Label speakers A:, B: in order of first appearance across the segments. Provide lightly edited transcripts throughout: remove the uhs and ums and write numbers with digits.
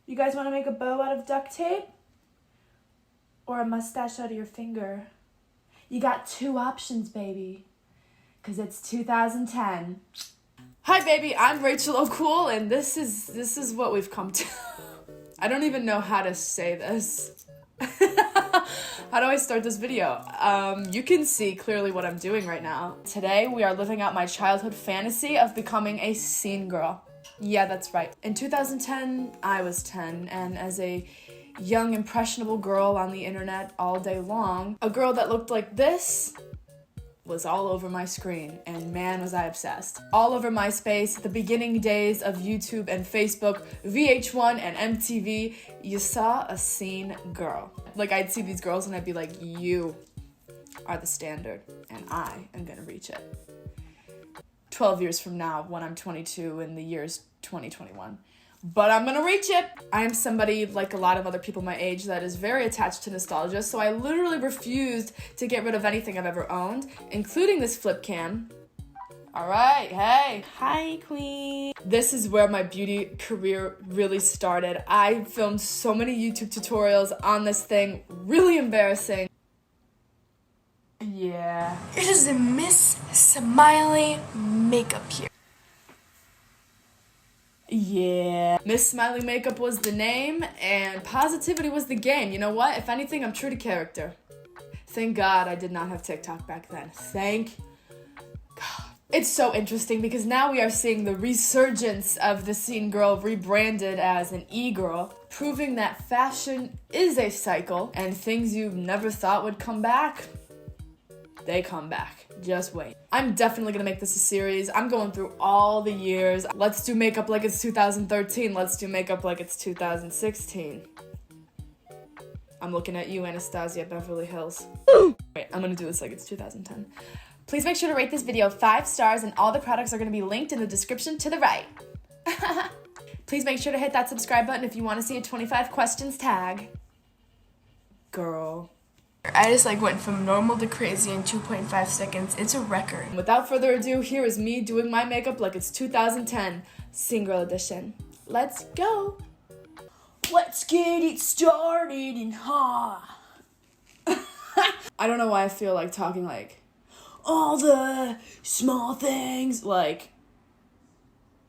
A: You guys want to make a bow out of duct tape? Or a mustache out of your finger? You got two options, baby. Because it's 2010. Hi, baby. I'm Rachelocoolmua, and this is what we've come to. I don't even know how to say this. How do I start this video? You can see clearly what I'm doing right now. Today, we are living out my childhood fantasy of becoming a scene girl. Yeah, that's right. In 2010, I was 10, and as a young, impressionable girl on the internet all day long, a girl that looked like this was all over my screen, and man was I obsessed. All over MySpace, the beginning days of YouTube and Facebook, VH1 and MTV, you saw a scene girl. Like, I'd see these girls and I'd be like, you are the standard, and I am gonna reach it. 12 years from now, when I'm 22 and the year's 2021. But I'm gonna reach it. I am somebody, like a lot of other people my age, that is very attached to nostalgia, so I literally refused to get rid of anything I've ever owned, including this flip cam. All right, hey. Hi, queen. This is where my beauty career really started. I filmed so many YouTube tutorials on this thing, really embarrassing. Yeah.
B: It is a Miss Smiley makeup here.
A: Yeah. Miss Smiley Makeup was the name, and positivity was the game. You know what? If anything, I'm true to character. Thank God I did not have TikTok back then. Thank God. It's so interesting because now we are seeing the resurgence of the scene girl rebranded as an e-girl, proving that fashion is a cycle, and things you never thought would come back, they come back. Just wait. I'm definitely gonna make this a series. I'm going through all the years. Let's do makeup like it's 2013. Let's do makeup like it's 2016. I'm looking at you, Anastasia Beverly Hills. Wait, I'm gonna do this like it's 2010. Please make sure to rate this video 5 stars, and all the products are gonna be linked in the description to the right. Please make sure to hit that subscribe button if you wanna see a 25 questions tag. Girl.
B: I just went from normal to crazy in 2.5 seconds. It's a record.
A: Without further ado, here is me doing my makeup like it's 2010, Scene Girl edition. Let's go. Let's get it started and ha. I don't know why I feel like talking like all the small things, like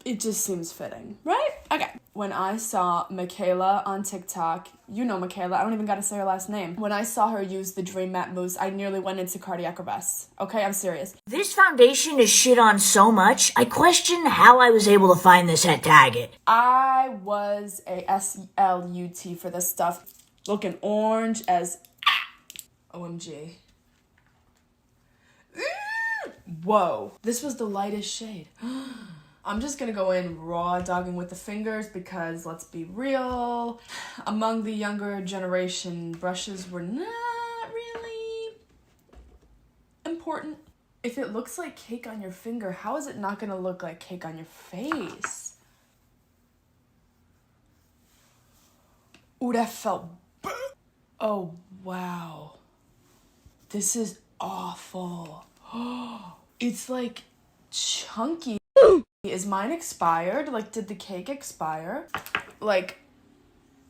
A: it just seems fitting, right? Okay. When I saw Michaela on TikTok, you know Michaela, I don't even gotta say her last name. When I saw her use the Dream Matte Mousse, I nearly went into cardiac arrest. Okay, I'm serious.
C: This foundation is shit on so much, I question how I was able to find this at Target.
A: I was a SLUT for this stuff. Looking orange as OMG. Whoa. This was the lightest shade. I'm just gonna go in raw dogging with the fingers because, let's be real, among the younger generation, brushes were not really important. If it looks like cake on your finger, how is it not gonna look like cake on your face? Ooh, that felt... Oh, wow. This is awful. It's like chunky. Is mine expired? Like, did the cake expire? Like,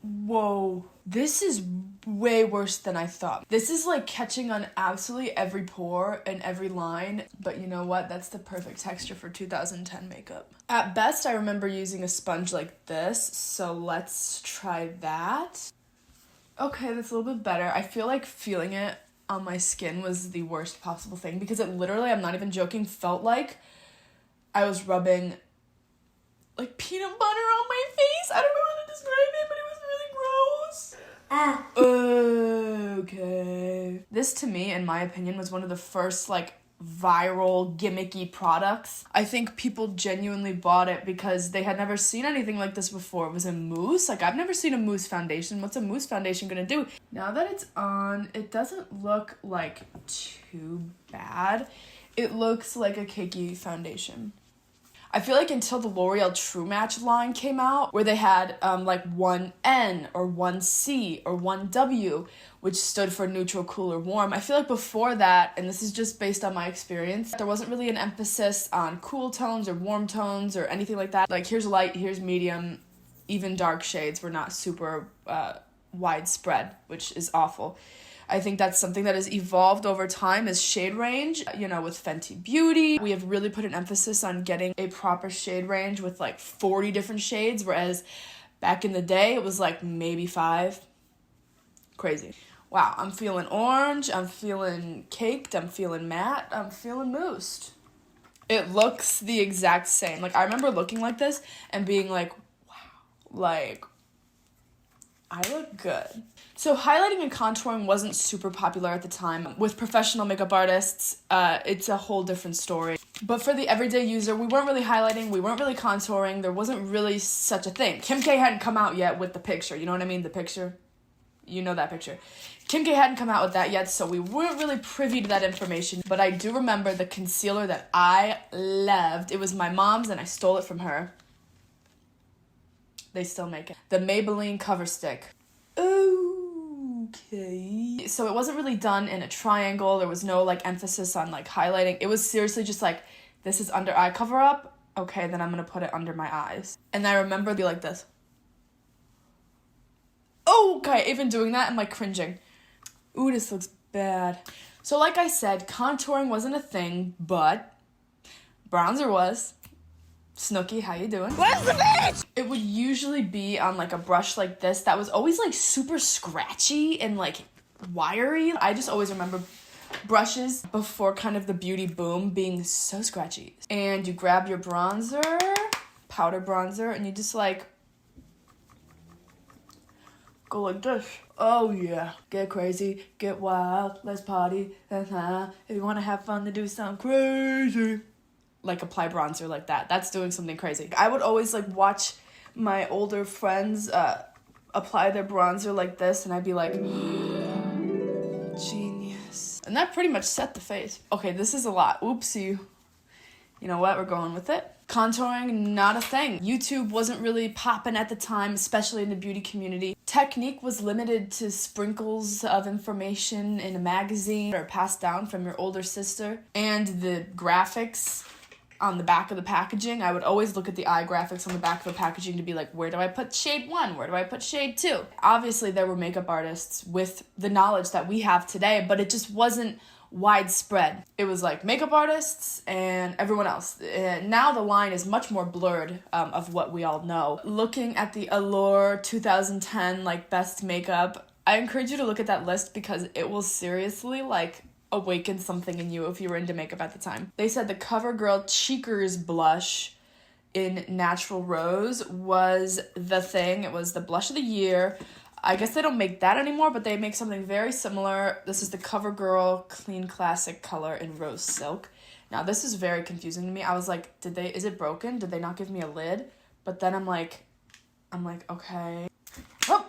A: whoa. This is way worse than I thought. This is like catching on absolutely every pore and every line. But you know what? That's the perfect texture for 2010 makeup. At best, I remember using a sponge like this. So let's try that. Okay, that's a little bit better. I feel like feeling it on my skin was the worst possible thing because it literally, I'm not even joking, felt like I was rubbing like peanut butter on my face. I don't know how to describe it, but it was really gross. Okay. This, to me, in my opinion, was one of the first like viral gimmicky products. I think people genuinely bought it because they had never seen anything like this before. It was a mousse. Like, I've never seen a mousse foundation. What's a mousse foundation gonna do? Now that it's on, it doesn't look like too bad. It looks like a cakey foundation. I feel like until the L'Oreal True Match line came out, where they had like 1N or 1C or 1W, which stood for neutral, cool, or warm. I feel like before that, and this is just based on my experience, there wasn't really an emphasis on cool tones or warm tones or anything like that. Like, here's light, here's medium, even dark shades were not super widespread, which is awful. I think that's something that has evolved over time is shade range. You know, with Fenty Beauty, we have really put an emphasis on getting a proper shade range with like 40 different shades, whereas back in the day, it was like maybe 5. Crazy. Wow, I'm feeling orange, I'm feeling caked, I'm feeling matte, I'm feeling moosed. It looks the exact same. Like, I remember looking like this and being like, wow, like, I look good. So highlighting and contouring wasn't super popular at the time. With professional makeup artists, it's a whole different story. But for the everyday user, we weren't really highlighting, we weren't really contouring, there wasn't really such a thing. Kim K hadn't come out yet with the picture, you know what I mean? The picture. You know that picture. Kim K hadn't come out with that yet, so we weren't really privy to that information. But I do remember the concealer that I loved. It was my mom's and I stole it from her. They still make it. The Maybelline Cover Stick. Okay. So it wasn't really done in a triangle. There was no like emphasis on like highlighting. It was seriously just like, this is under eye cover up. Okay, then I'm gonna put it under my eyes. And I remember be like this. Oh, okay, even doing that, I'm like cringing. Ooh, this looks bad. So like I said, contouring wasn't a thing, but bronzer was. Snooki, how you doing?
C: Where's the bitch?
A: It would usually be on like a brush like this that was always like super scratchy and like wiry. I just always remember brushes before kind of the beauty boom being so scratchy. And you grab your bronzer, powder bronzer, and you just like go like this. Oh yeah, get crazy, get wild, let's party. If you want to have fun to do something crazy. Like apply bronzer like that. That's doing something crazy. I would always like watch my older friends apply their bronzer like this and I'd be like, genius. And that pretty much set the face. Okay, this is a lot. Oopsie. You know what? We're going with it. Contouring, not a thing. YouTube wasn't really popping at the time, especially in the beauty community. Technique was limited to sprinkles of information in a magazine or passed down from your older sister. And the graphics on the back of the packaging, I would always look at the eye graphics on the back of the packaging to be like, where do I put shade 1? Where do I put shade 2? Obviously, there were makeup artists with the knowledge that we have today, but it just wasn't widespread. It was like makeup artists and everyone else. Now the line is much more blurred of what we all know. Looking at the Allure 2010 like best makeup, I encourage you to look at that list because it will seriously like awaken something in you if you were into makeup at the time. They said the CoverGirl Cheekers blush in Natural Rose was the thing. It was the blush of the year. I guess they don't make that anymore, but they make something very similar. This is the CoverGirl Clean Classic color in Rose Silk. Now this is very confusing to me. I was like, is it broken? Did they not give me a lid? But then I'm like, okay. Oh,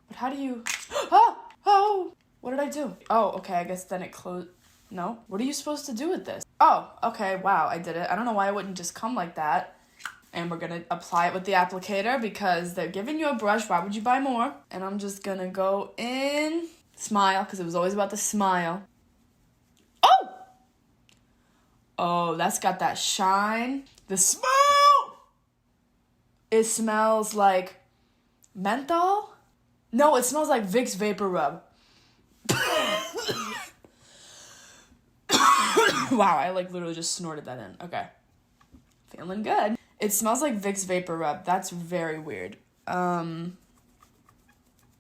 A: but how do you, oh. What did I do? Oh, okay, I guess then it closed. No? What are you supposed to do with this? Oh, okay, wow, I did it. I don't know why it wouldn't just come like that. And we're gonna apply it with the applicator because they're giving you a brush. Why would you buy more? And I'm just gonna go in. Smile, because it was always about the smile. Oh! Oh, that's got that shine. The smell! It smells like menthol? No, it smells like Vicks Vapor Rub. Wow, I like literally just snorted that in. Okay. Feeling good. It smells like Vicks Vapor Rub. That's very weird. Love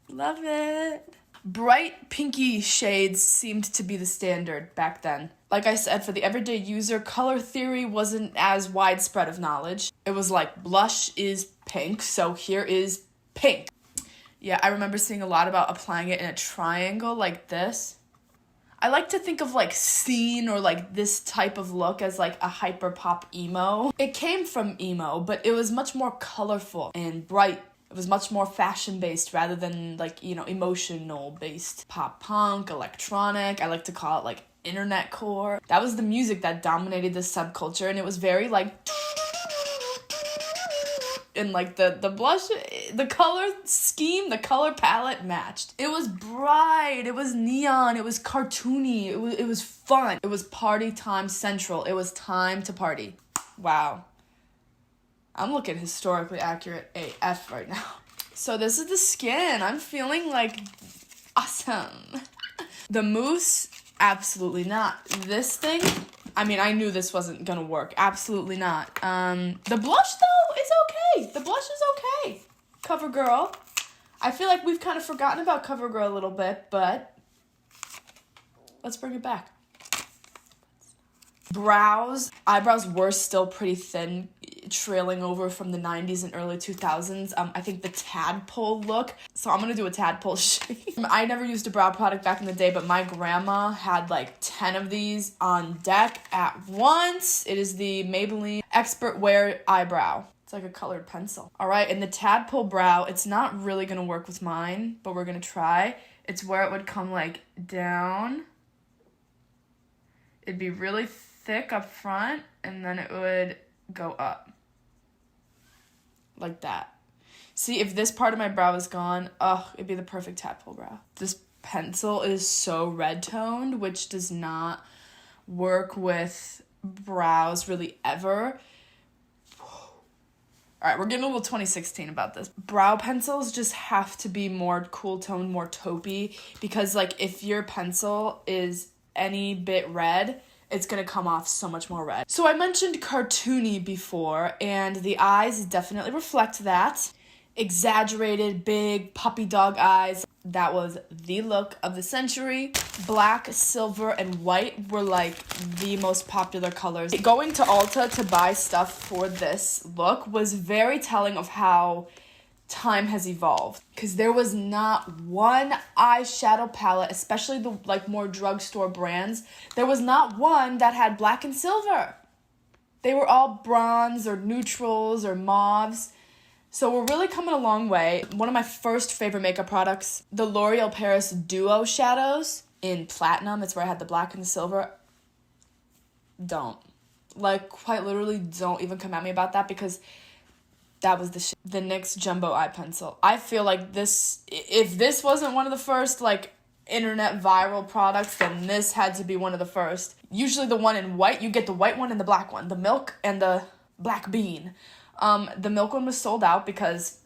A: it. Bright pinky shades seemed to be the standard back then. Like I said, for the everyday user, color theory wasn't as widespread of knowledge. It was like blush is pink, so here is pink. Yeah, I remember seeing a lot about applying it in a triangle like this. I like to think of like scene or like this type of look as like a hyper pop emo. It came from emo, but it was much more colorful and bright. It was much more fashion based rather than like, you know, emotional based. Pop punk, electronic, I like to call it like internet core. That was the music that dominated this subculture and it was very like and like the blush, the color scheme, the color palette matched. It was bright, it was neon, it was cartoony, it was fun. It was party time central. It was time to party. Wow. I'm looking historically accurate AF right now. So this is the skin. I'm feeling like awesome. The mousse, absolutely not. This thing, I mean, I knew this wasn't gonna work. Absolutely not. The blush though is okay. The blush is okay. CoverGirl. I feel like we've kind of forgotten about CoverGirl a little bit, but let's bring it back. Eyebrows were still pretty thin, trailing over from the 90s and early 2000s. I think the tadpole look. So I'm gonna do a tadpole shade. I never used a brow product back in the day, but my grandma had like 10 of these on deck at once. It is the Maybelline Expert Wear Eyebrow. It's like a colored pencil. All right, and the tadpole brow, it's not really gonna work with mine, but we're gonna try. It's where it would come like down. It'd be really thick up front, and then it would go up. Like that. See, if this part of my brow is gone, it'd be the perfect tadpole brow. This pencil is so red toned, which does not work with brows really ever. Alright, we're getting a little 2016 about this. Brow pencils just have to be more cool toned, more taupey, because like if your pencil is any bit red, it's gonna come off so much more red. So I mentioned cartoony before, and the eyes definitely reflect that. Exaggerated, big, puppy dog eyes. That was the look of the century. Black, silver, and white were like the most popular colors. Going to Ulta to buy stuff for this look was very telling of how time has evolved, because there was not one eyeshadow palette, especially the like more drugstore brands, there was not one that had black and silver. They were all bronze or neutrals or mauves. So we're really coming a long way. One of my first favorite makeup products, the L'Oreal Paris Duo shadows in platinum. It's where I had the black and the silver. Don't. Like, quite literally don't even come at me about that, because that was the shit. The NYX Jumbo Eye Pencil. I feel like this, if this wasn't one of the first, like, internet viral products, then this had to be one of the first. Usually the one in white, you get the white one and the black one. The milk and the black bean. The milk one was sold out because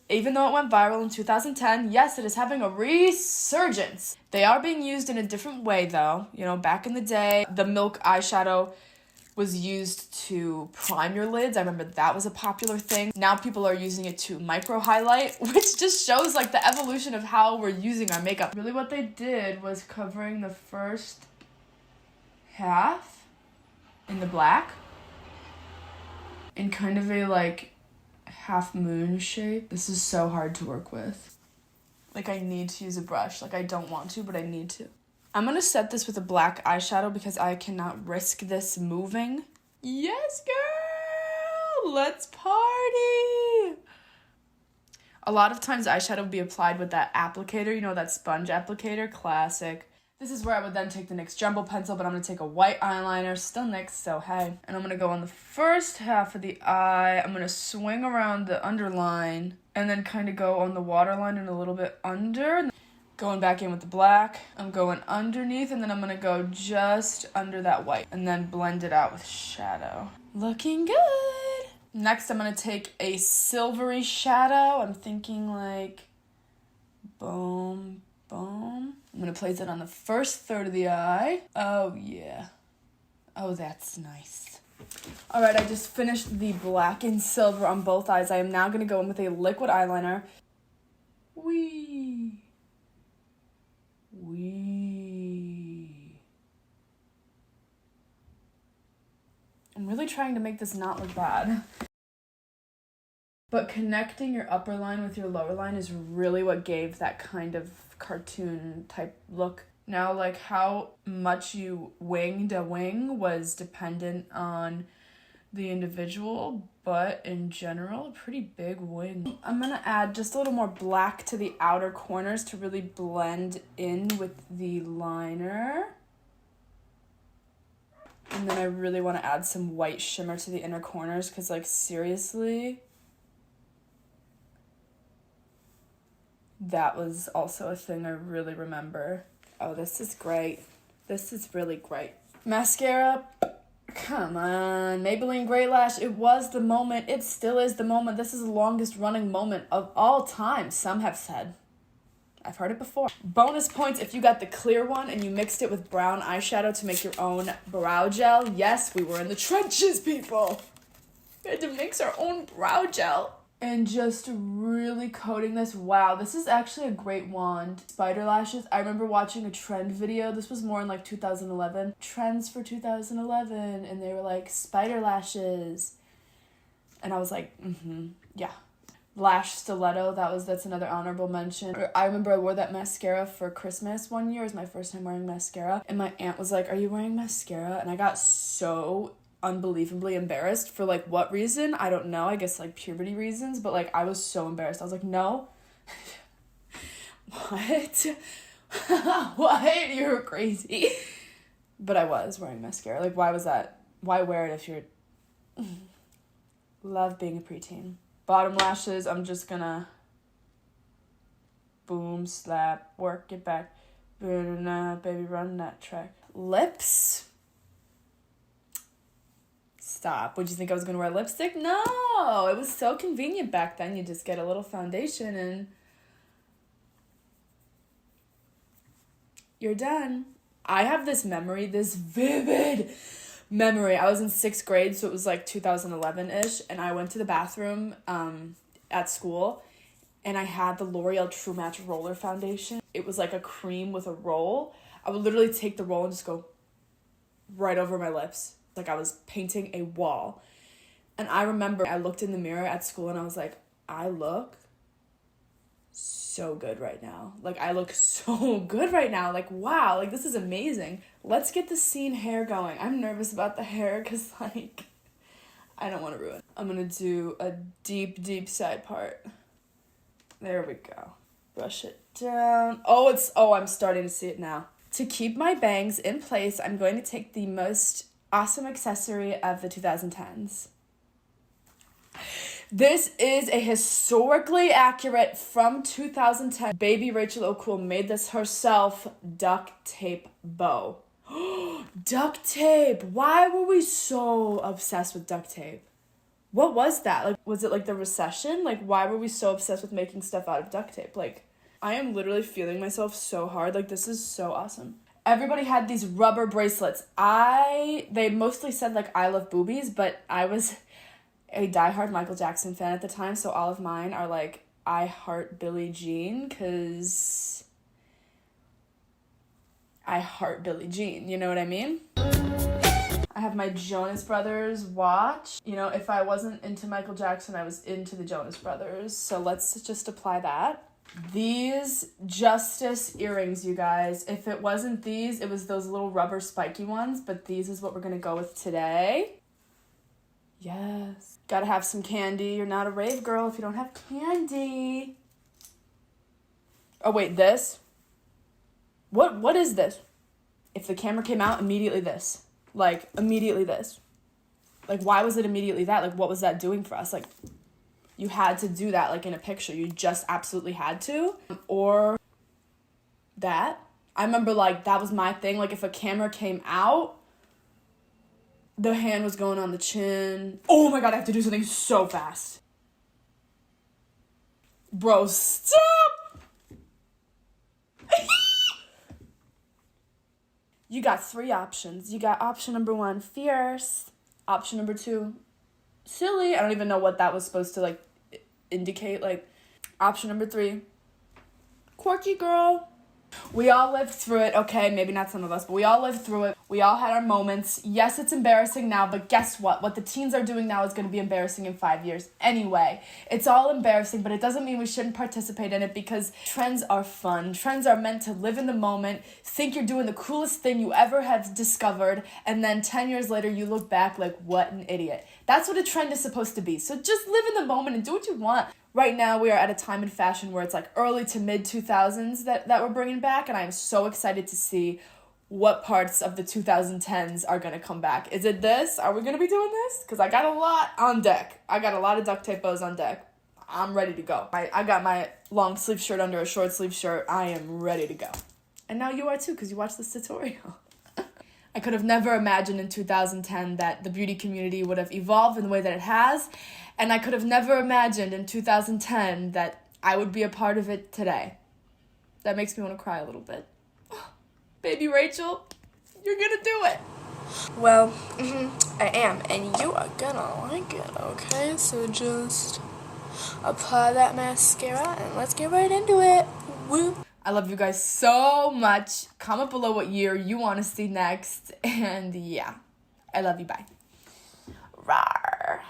A: even though it went viral in 2010, yes, it is having a resurgence. They are being used in a different way, though. You know, back in the day, the milk eyeshadow was used to prime your lids. I remember that was a popular thing. Now people are using it to micro highlight, which just shows like the evolution of how we're using our makeup. Really what they did was covering the first half in the black in kind of a like half moon shape. This is so hard to work with. Like I need to use a brush. Like I don't want to, but I need to. I'm gonna set this with a black eyeshadow because I cannot risk this moving. Yes, girl! Let's party! A lot of times eyeshadow will be applied with that applicator, you know, that sponge applicator, classic. This is where I would then take the NYX Jumbo pencil, but I'm gonna take a white eyeliner, still NYX, so hey. And I'm gonna go on the first half of the eye. I'm gonna swing around the underline and then kind of go on the waterline and a little bit under. Going back in with the black, I'm going underneath, and then I'm gonna go just under that white and then blend it out with shadow. Looking good. Next, I'm gonna take a silvery shadow. I'm thinking like, boom, boom. I'm gonna place it on the first third of the eye. Oh yeah. Oh, that's nice. All right, I just finished the black and silver on both eyes. I am now gonna go in with a liquid eyeliner. Wee. I'm really trying to make this not look bad. But connecting your upper line with your lower line is really what gave that kind of cartoon type look. Now, like how much you winged a wing was dependent on the individual, but in general, a pretty big wing. I'm gonna add just a little more black to the outer corners to really blend in with the liner. And then I really want to add some white shimmer to the inner corners because, like, seriously, that was also a thing I really remember. Oh, this is great. This is really great. Mascara, Come on, Maybelline Gray Lash, it was the moment, it still is the moment. This is the longest running moment of all time, some have said. I've heard it before. Bonus points if you got the clear one and you mixed it with brown eyeshadow to make your own brow gel. Yes, we were in the trenches, people. We had to mix our own brow gel. And just really coating this. Wow, this is actually a great wand. Spider lashes. I remember watching a trend video. This was more in like 2011. Trends for 2011. And they were like, spider lashes. And I was like, yeah. Lash stiletto, that's another honorable mention. I remember I wore that mascara for Christmas one year. It was my first time wearing mascara. And my aunt was like, are you wearing mascara? And I got so unbelievably embarrassed for like what reason? I don't know. I guess like puberty reasons. But like I was so embarrassed. I was like, no. What? What? You're crazy. But I was wearing mascara. Like why was that? Why wear it if you're... Love being a preteen. Bottom lashes, I'm just gonna boom, slap, work it back. Baby, run that track. Lips. Stop. Would you think I was gonna wear lipstick? No, it was so convenient back then. You just get a little foundation and you're done. I have this memory, this vivid memory. I was in 6th grade, so it was like 2011-ish, and I went to the bathroom at school, and I had the L'Oreal True Match Roller Foundation. It was like a cream with a roll. I would literally take the roll and just go right over my lips, like I was painting a wall. And I remember I looked in the mirror at school, and I was like, I look so good right now. Like, I look so good right now. Like, wow, like, this is amazing. Let's get the scene hair going. I'm nervous about the hair because, like, I don't want to ruin it. I'm going to do a deep, deep side part. There we go. Brush it down. Oh, I'm starting to see it now. To keep my bangs in place, I'm going to take the most awesome accessory of the 2010s. This is a historically accurate from 2010. Baby Rachelocoolmua made this herself. Duct tape bow. Duct tape. Why were we so obsessed with duct tape? What was that? Like, was it like the recession? Like, why were we so obsessed with making stuff out of duct tape? Like, I am literally feeling myself so hard. Like, this is so awesome. Everybody had these rubber bracelets. They mostly said like, I love boobies, but I was a diehard Michael Jackson fan at the time, so all of mine are like, I heart Billie Jean, because I heart Billie Jean, you know what I mean? I have my Jonas Brothers watch. You know, if I wasn't into Michael Jackson, I was into the Jonas Brothers, so let's just apply that. These Justice earrings, you guys. If it wasn't these, it was those little rubber spiky ones, but these is what we're gonna go with today. Yes. Gotta have some candy. You're not a rave girl if you don't have candy. Oh, wait, this? What is this? If the camera came out, immediately this. Like, immediately this. Like, why was it immediately that? Like, what was that doing for us? Like, you had to do that, like, in a picture. You just absolutely had to. Or that. I remember, like, that was my thing. Like, if a camera came out, the hand was going on the chin. Oh my god, I have to do something so fast. Bro, stop! You got 3 options. You got option number 1, fierce. Option number 2, silly. I don't even know what that was supposed to, like, indicate. Like, option number 3, quirky girl. We all lived through it, okay? Maybe not some of us, but we all lived through it. We all had our moments. Yes, it's embarrassing now, but guess what? What the teens are doing now is going to be embarrassing in 5 years anyway. It's all embarrassing, but it doesn't mean we shouldn't participate in it because trends are fun. Trends are meant to live in the moment, think you're doing the coolest thing you ever have discovered, and then 10 years later you look back like, what an idiot. That's what a trend is supposed to be. So just live in the moment and do what you want. Right now, we are at a time in fashion where it's like early to mid 2000s that we're bringing back, and I'm so excited to see what parts of the 2010s are going to come back. Is it this? Are we going to be doing this? Because I got a lot on deck. I got a lot of duct tape bows on deck. I'm ready to go. I got my long sleeve shirt under a short sleeve shirt. I am ready to go. And now you are too, because you watched this tutorial. I could have never imagined in 2010 that the beauty community would have evolved in the way that it has. And I could have never imagined in 2010 that I would be a part of it today. That makes me want to cry a little bit. Baby Rachel, you're gonna do it.
B: Well, I am, and you are gonna like it, okay? So just apply that mascara, and let's get right into it. Woo!
A: I love you guys so much. Comment below what year you want to see next. And yeah, I love you. Bye.
B: Rawr.